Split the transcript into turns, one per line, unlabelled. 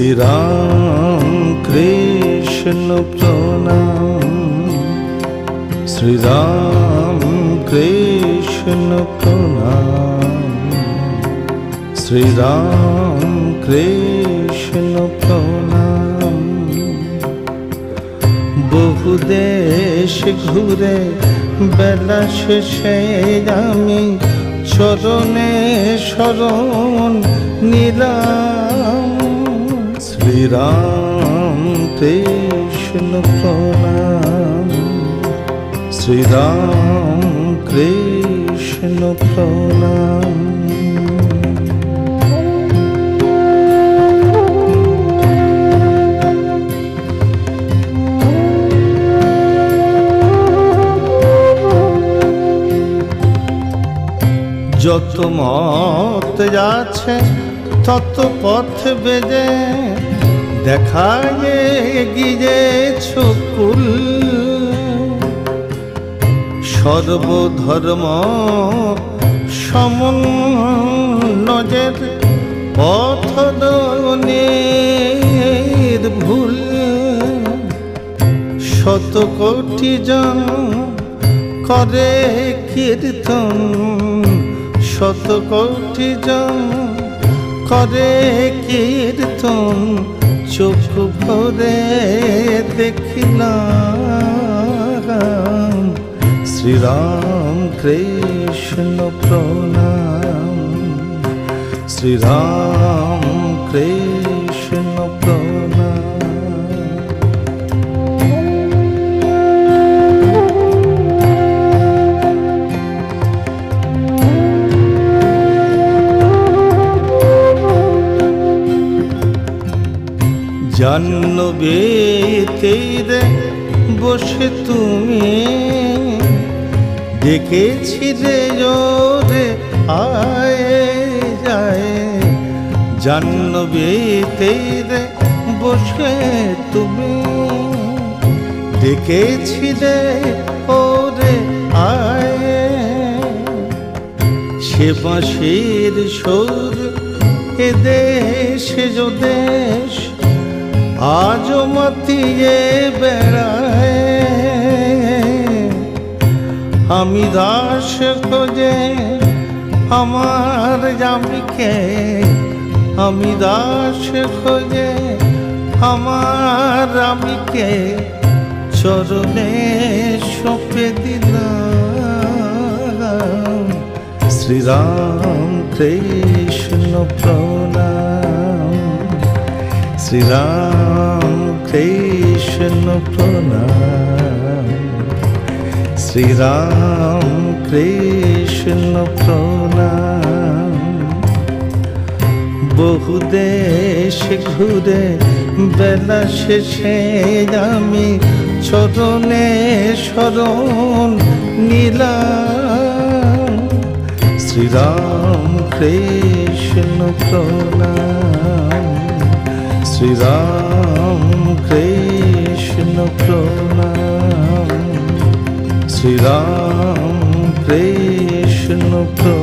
শ্রীরাম কৃষ্ণ প্রণাম, শ্রীরাম কৃষ্ণ প্রণাম, শ্রীরাম কৃষ্ণ প্রণাম। বহু দেশ ঘুরে বেলা শেষে আমি চরণে শরণ নিলাম। শ্রীরাম কৃষ্ণ প্রণাম, শ্রীরাম কৃষ্ণ প্রণাম। যত মত যাচ্ছে তত পথ বেজে দেখায় গিয়েছো কুল। সর্বধর্ম সমন্বয়ের পথ নির্ভুল। শত কোটি জন করে কীর্তন, শত কোটি জন করে কীর্তন, চোখ ভরে দেখিলাম। শ্রীরাম কৃষ্ণ প্রণাম, শ্রীরাম কৃষ্ণ প্রণাম। জাহ্নবী তীরে বসে তুমি ডেকেছিলে জোরে আয় যায়। জাহ্নবী তীরে বসে তুমি ডেকেছিলে ওরে আয়। সে বাঁশির সুর এ দেশ যো দেশ আজও মাতিয়ে বেড়ায়। আমি দাস খোঁজে আমার জামিকে, আমি দাস খোঁজে আমার আমিকে চরণে সঁপে দিলাম। শ্রীরাম কৃষ্ণ প্রণাম, শ্রীরাম কৃষ্ণ প্রণাম, শ্রীরাম কৃষ্ণ প্রণাম। বহু দেশ ঘুরে বেলা শেষে আমি চরণে শরণ নিলাম। শ্রীরাম কৃষ্ণ প্রণাম, শ্রীরাম কৃষ্ণ প্রণাম, শ্রীরাম কৃষ্ণ প্রণাম।